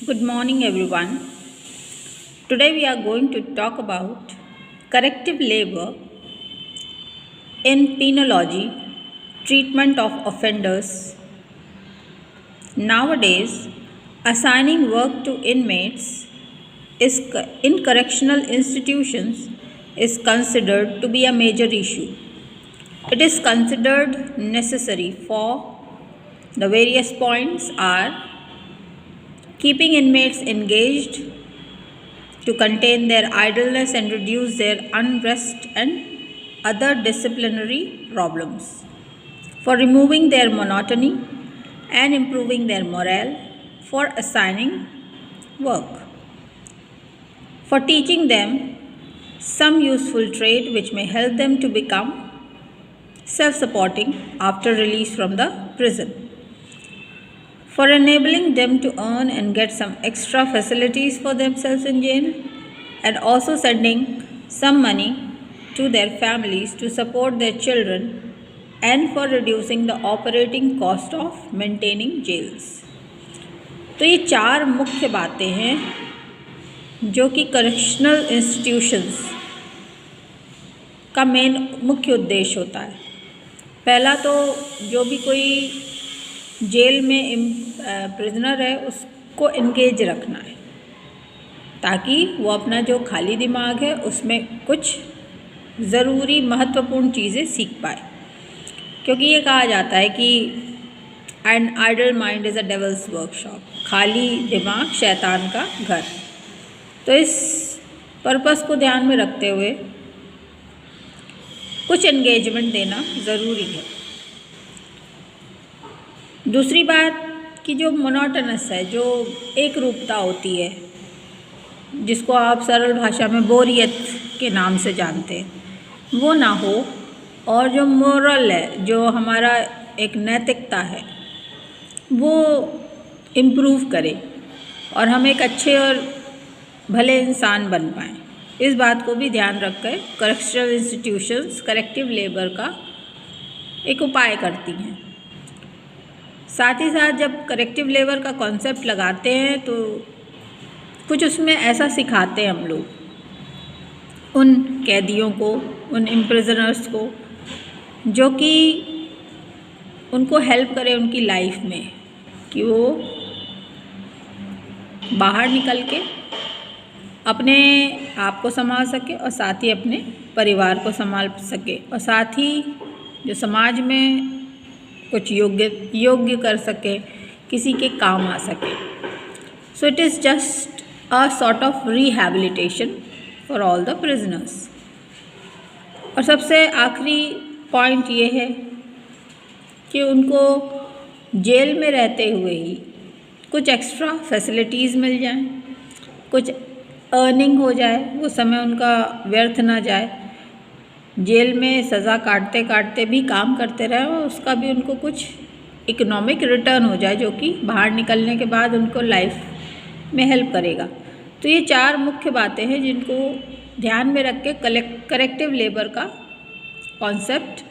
Good morning, everyone. Today we are going to talk about corrective labor in penology, treatment of offenders. Nowadays, assigning work to inmates in correctional institutions is considered to be a major issue. It is considered necessary for the various points are keeping inmates engaged to contain their idleness and reduce their unrest and other disciplinary problems, for removing their monotony and improving their morale, for assigning work, for teaching them some useful trade which may help them to become self-supporting after release from the prison, for enabling them to earn and get some extra facilities for themselves in jail, and also sending some money to their families to support their children, and for reducing the operating cost of maintaining jails. तो ये चार मुख्य बातें हैं जो कि correctional institutions का मुख्य उद्देश्य होता है। पहला तो जो भी कोई जेल में प्रिजनर है उसको एंगेज रखना है ताकि वो अपना जो खाली दिमाग है उसमें कुछ ज़रूरी महत्वपूर्ण चीज़ें सीख पाए, क्योंकि ये कहा जाता है कि an idle mind is a devil's workshop, खाली दिमाग शैतान का घर। तो इस पर्पस को ध्यान में रखते हुए कुछ एंगेजमेंट देना ज़रूरी है। दूसरी बात कि जो मोनोटनस है, जो एक रूपता होती है, जिसको आप सरल भाषा में बोरियत के नाम से जानते हैं, वो ना हो, और जो मोरल है, जो हमारा एक नैतिकता है, वो इम्प्रूव करे और हम एक अच्छे और भले इंसान बन पाएँ। इस बात को भी ध्यान रखकर करेक्शनल इंस्टीट्यूशंस करेक्टिव लेबर का एक उपाय करती हैं। साथ ही साथ जब करेक्टिव लेबर का कॉन्सेप्ट लगाते हैं तो कुछ उसमें ऐसा सिखाते हैं हम लोग उन कैदियों को, उन इम्प्रिजनर्स को, जो कि उनको हेल्प करे उनकी लाइफ में, कि वो बाहर निकल के अपने आप को संभाल सके और साथ ही अपने परिवार को संभाल सके और साथ ही जो समाज में कुछ योग्य कर सके, किसी के काम आ सके। So it is just a sort of rehabilitation for all the prisoners. और सबसे आखिरी पॉइंट ये है कि उनको जेल में रहते हुए ही कुछ एक्स्ट्रा फैसिलिटीज़ मिल जाएं, कुछ अर्निंग हो जाए, वो समय उनका व्यर्थ ना जाए, जेल में सज़ा काटते काटते भी काम करते रहे और उसका भी उनको कुछ इकोनॉमिक रिटर्न हो जाए, जो कि बाहर निकलने के बाद उनको लाइफ में हेल्प करेगा। तो ये चार मुख्य बातें हैं जिनको ध्यान में रख के करेक्टिव लेबर का कॉन्सेप्ट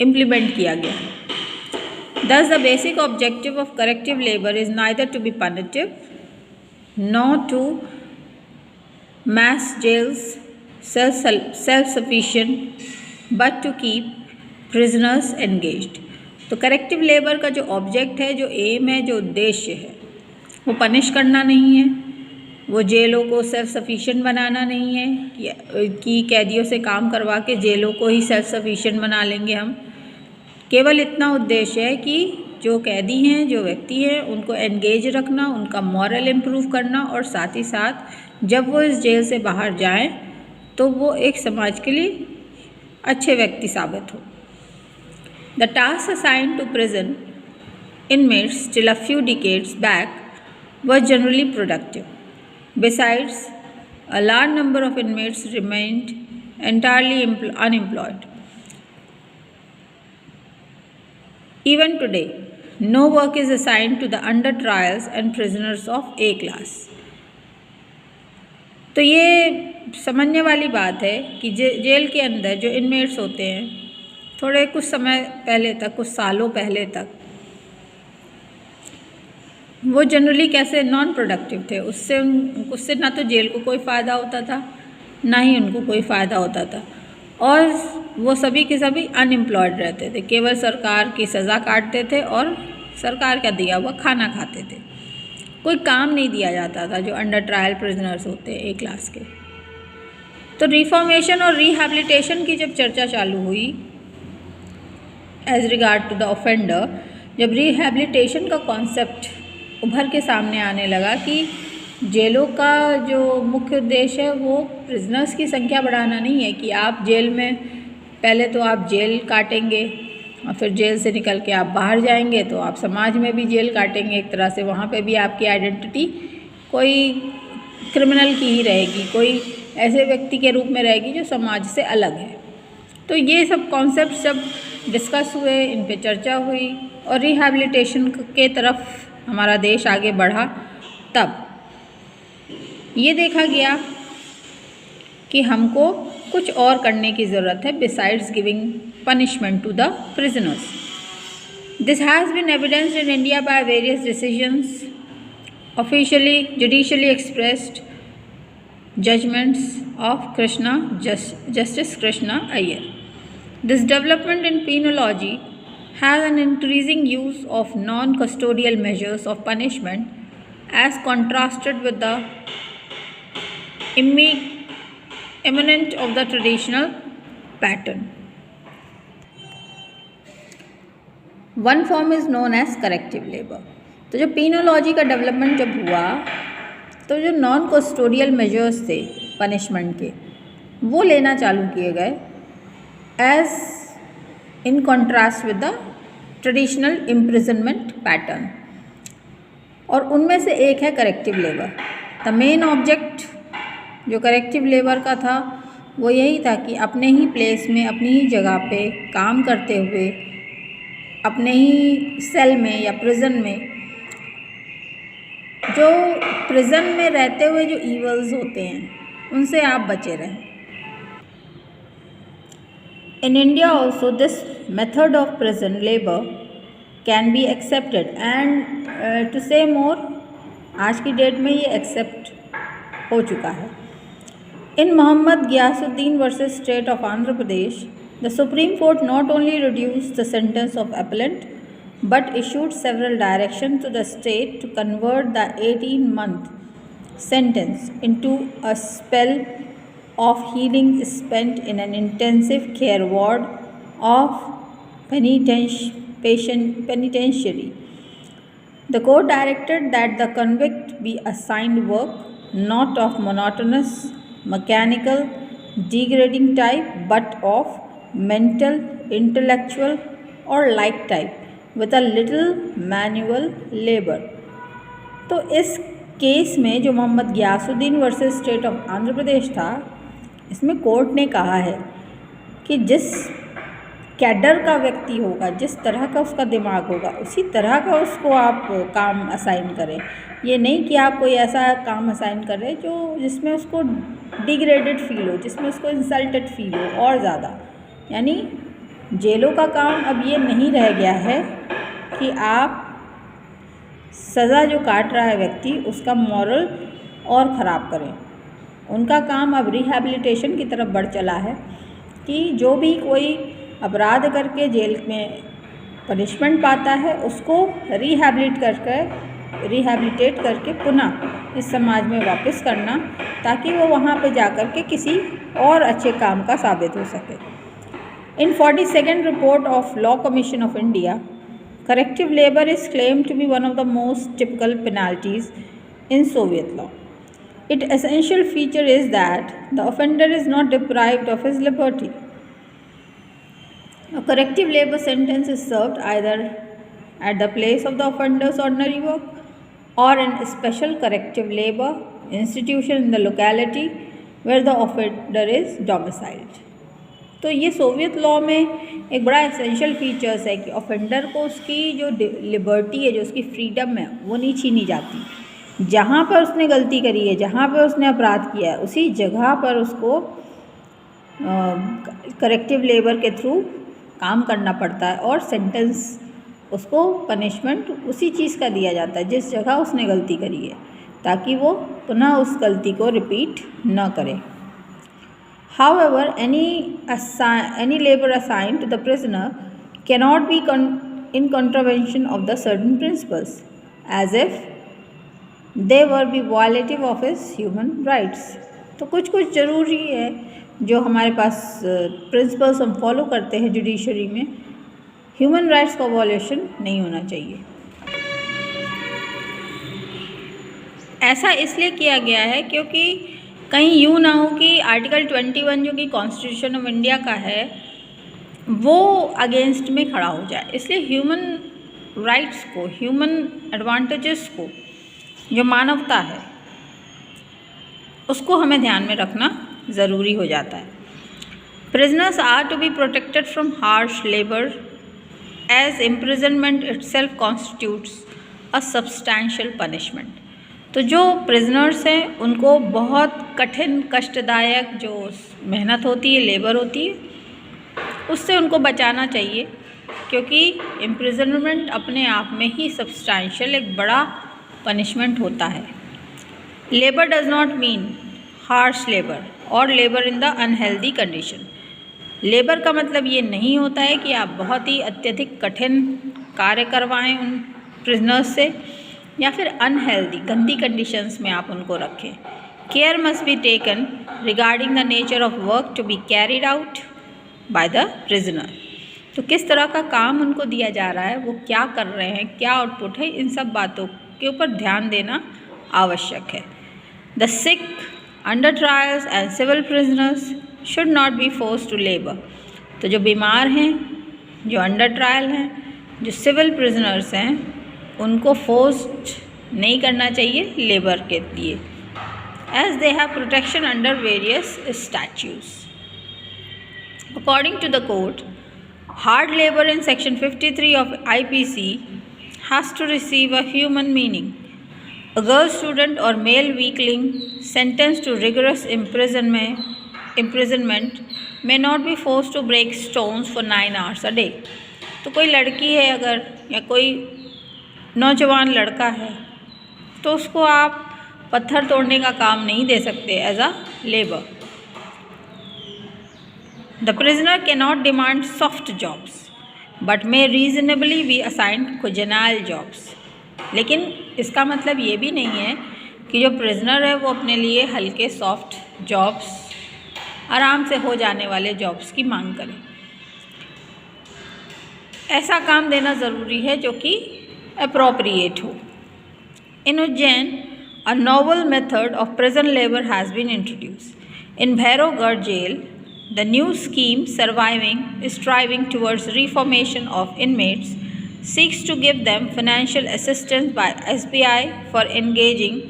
इम्प्लीमेंट किया गया है। Thus, the basic objective of corrective labor is neither to be punitive nor to mass jails self-sufficient but to keep prisoners engaged। तो करेक्टिव लेबर का जो ऑब्जेक्ट है, जो एम है, जो उद्देश्य है, वो पनिश करना नहीं है, वो जेलों को सेल्फ सफिशिएंट बनाना नहीं है कि कैदियों से काम करवा के जेलों को ही सेल्फ सफिशिएंट बना लेंगे हम। केवल इतना उद्देश्य है कि जो कैदी हैं, जो व्यक्ति हैं, उनको एंगेज रखना, उनका मॉरल इम्प्रूव करना और साथ ही साथ जब वो इस जेल से बाहर जाएं तो वो एक समाज के लिए अच्छे व्यक्ति साबित हो। The task assigned to prison inmates till a few decades back were generally productive. Besides, a large number of inmates remained entirely unemployed. Even today, no work is assigned to the under trials and prisoners of A class. तो ये समझने वाली बात है कि jail के अंदर जो इनमेट्स होते हैं, थोड़े कुछ समय पहले तक, कुछ सालों पहले तक वो जनरली कैसे नॉन प्रोडक्टिव थे, उससे ना तो जेल को कोई फ़ायदा होता था, ना ही उनको कोई फ़ायदा होता था, और वो सभी के सभी अनएम्प्लॉयड रहते थे, केवल सरकार की सज़ा काटते थे और सरकार का दिया हुआ खाना खाते थे। कोई काम नहीं दिया जाता था जो अंडर ट्रायल प्रिजनर्स होते हैं ए क्लास के। तो रिफॉर्मेशन और रिहैबिलिटेशन की जब चर्चा चालू हुई as regard to the offender, जब रिहैबिलिटेशन का कॉन्सेप्ट उभर के सामने आने लगा कि जेलों का जो मुख्य उद्देश्य है वो प्रिजनर्स की संख्या बढ़ाना नहीं है कि आप जेल में पहले तो आप जेल काटेंगे और फिर जेल से निकल के आप बाहर जाएंगे तो आप समाज में भी जेल काटेंगे, एक तरह से वहाँ पे भी आपकी आइडेंटिटी कोई क्रिमिनल की ही रहेगी, कोई ऐसे व्यक्ति के रूप में रहेगी जो समाज से अलग है। तो ये सब कॉन्सेप्ट जब डिस्कस हुए, इन पे चर्चा हुई और रिहैबिलिटेशन के तरफ हमारा देश आगे बढ़ा, तब ये देखा गया कि हमको कुछ और करने की ज़रूरत है besides giving punishment to the prisoners. This has been evidenced in India by various decisions, officially, judicially expressed judgments of Justice Krishna Iyer. This development in penology has an increasing use of non-custodial measures of punishment as contrasted with the imminent of the traditional pattern. One form is known as corrective labour. तो जो penology का development जब हुआ तो जो non custodial measures थे punishment के वो लेना चालू किए गए as in contrast with the traditional imprisonment pattern, और उनमें से एक है corrective labour. The main object जो करेक्टिव लेबर का था वो यही था कि अपने ही प्लेस में, अपनी ही जगह पे काम करते हुए, अपने ही सेल में या प्रिजन में, जो प्रिजन में रहते हुए जो ईवल्स होते हैं उनसे आप बचे रहें। In India also this method of prison labour can be accepted and to say more, आज की डेट में ये एक्सेप्ट हो चुका है। In Mohammad Giyasuddin versus state of Andhra Pradesh, the Supreme Court not only reduced the sentence of appellant but issued several directions to the state to convert the 18-month sentence into a spell of healing spent in an intensive care ward of penitentiary. The court directed that the convict be assigned work not of monotonous, mechanical, degrading type but of mental, intellectual और like type with a little manual labor। तो इस case में जो Mohammad Giyasuddin versus state of Andhra Pradesh था, इसमें court ने कहा है कि जिस कैडर का व्यक्ति होगा, जिस तरह का उसका दिमाग होगा, उसी तरह का उसको आप काम असाइन करें। ये नहीं कि आप कोई ऐसा काम असाइन कर रहे जो जिसमें उसको डिग्रेडेड फील हो, जिसमें उसको इंसल्टेड फील हो और ज़्यादा। यानी जेलों का काम अब ये नहीं रह गया है कि आप सज़ा जो काट रहा है व्यक्ति उसका मॉरल और ख़राब करें। उनका काम अब रिहैबिलिटेशन की तरफ बढ़ चला है कि जो भी कोई अपराध करके जेल में पनिशमेंट पाता है उसको रिहैबिलिटेट करके पुनः इस समाज में वापस करना, ताकि वो वहाँ पे जा कर के किसी और अच्छे काम का साबित हो सके। In 42nd report of Law Commission of India, corrective labor is claimed to be one of the most typical penalties in Soviet law. Its essential feature is that the offender is not deprived of his liberty. A corrective labor sentence is served either at the place of the offender's ordinary work or in a special corrective labor institution in the locality where the offender is domiciled. तो ये Soviet law में एक बड़ा essential features है कि offender को उसकी जो लिबर्टी है, जो उसकी फ्रीडम है, वो नहीं छीनी जाती। जहाँ पर उसने गलती करी है, जहाँ पर उसने अपराध किया है, उसी जगह पर उसको करेक्टिव लेबर के थ्रू काम करना पड़ता है और सेंटेंस उसको पनिशमेंट उसी चीज़ का दिया जाता है जिस जगह उसने गलती करी है, ताकि वो पुनः उस गलती को रिपीट न करे। However, any labor assigned to the prisoner cannot be in contravention of the certain principles, as if they were be violative of his human rights. तो कुछ ज़रूरी है जो हमारे पास प्रिंसिपल्स हम फॉलो करते हैं जुडिशरी में, ह्यूमन राइट्स का वॉल्यूशन नहीं होना चाहिए। ऐसा इसलिए किया गया है क्योंकि कहीं यूँ ना हो कि आर्टिकल 21 जो कि कॉन्स्टिट्यूशन ऑफ इंडिया का है वो अगेंस्ट में खड़ा हो जाए। इसलिए ह्यूमन राइट्स को, ह्यूमन एडवांटेजेस को, जो मानवता है उसको हमें ध्यान में रखना ज़रूरी हो जाता है। Prisoners are to be protected from harsh labour as imprisonment itself constitutes a substantial punishment. तो जो प्रिजनर्स हैं उनको बहुत कठिन कष्टदायक जो मेहनत होती है, लेबर होती है, उससे उनको बचाना चाहिए, क्योंकि इम्प्रिजनमेंट अपने आप में ही सब्सटैंशियल एक बड़ा पनिशमेंट होता है। Labour does not mean harsh labour और labour in the unhealthy condition. Labour का मतलब ये नहीं होता है कि आप बहुत ही अत्यधिक कठिन कार्य करवाएं उन प्रिजनर्स से, या फिर अनहेल्दी गंदी कंडीशंस में आप उनको रखें। Care must be taken regarding the nature of work to be carried out by the prisoner. तो किस तरह का काम उनको दिया जा रहा है, वो क्या कर रहे हैं, क्या आउटपुट है, इन सब बातों के ऊपर ध्यान देना आवश्यक है। The sick, under trials and civil prisoners should not be force to labour. तो जो बीमार हैं, जो अंडर ट्रायल हैं, जो सिविल प्रिजनर्स हैं, उनको फोर्स्ड नहीं करना चाहिए लेबर के लिए, as they have protection under various statutes. According to the court, hard labour in section 53 of IPC has to receive a human meaning. A girl student or male weakling sentenced to rigorous imprisonment may not be forced to break stones for 9 hours a day. तो कोई लड़की है अगर, या कोई नौजवान लड़का है, तो उसको आप पत्थर तोड़ने का काम नहीं दे सकते as a labour. The prisoner can not demand soft jobs but may reasonably be assigned congenial jobs. लेकिन इसका मतलब ये भी नहीं है कि जो प्रिजनर है वो अपने लिए हल्के सॉफ्ट जॉब्स, आराम से हो जाने वाले जॉब्स की मांग करें। ऐसा काम देना ज़रूरी है जो कि अप्रोप्रिएट हो। इन Ujjain, a novel method of prison labor has been introduced. In Bhairoggarh jail, the new scheme striving towards reformation of inmates seeks to give them financial assistance by SBI for engaging,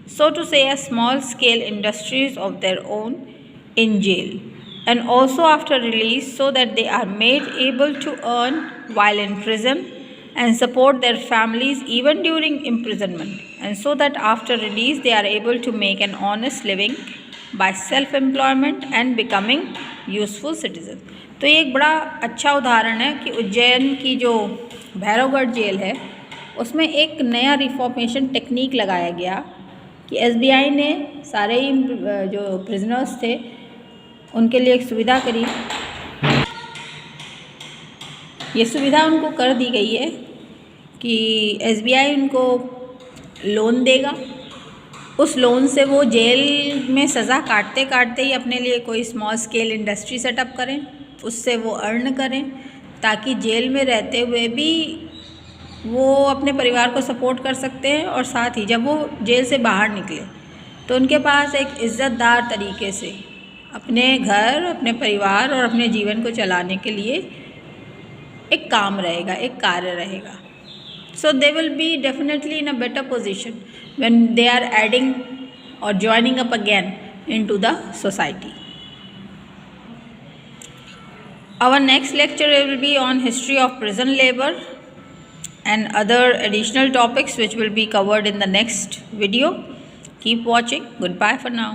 so to say, a small-scale industries of their own in jail, and also after release, so that they are made able to earn while in prison and support their families even during imprisonment, and so that after release they are able to make an honest living by self-employment and becoming useful citizens. तो ये एक बड़ा अच्छा उदाहरण है कि उज्जैन की जो भैरवगढ़ जेल है उसमें एक नया रिफॉर्मेशन टेक्निक लगाया गया कि SBI ने सारे ही जो प्रिजनर्स थे उनके लिए एक सुविधा करी। ये सुविधा उनको कर दी गई है कि SBI उनको लोन देगा, उस लोन से वो जेल में सज़ा काटते काटते ही अपने लिए कोई स्मॉल स्केल इंडस्ट्री सेटअप करें, उससे वो अर्न करें, ताकि जेल में रहते हुए भी वो अपने परिवार को सपोर्ट कर सकते हैं, और साथ ही जब वो जेल से बाहर निकले तो उनके पास एक इज़्ज़तदार तरीके से अपने घर, अपने परिवार और अपने जीवन को चलाने के लिए एक काम रहेगा, एक कार्य रहेगा। So they will be definitely in a better position when they are adding or joining up again into the society. Our next lecture will be on history of prison labor and other additional topics which will be covered in the next video. Keep watching. Goodbye for now.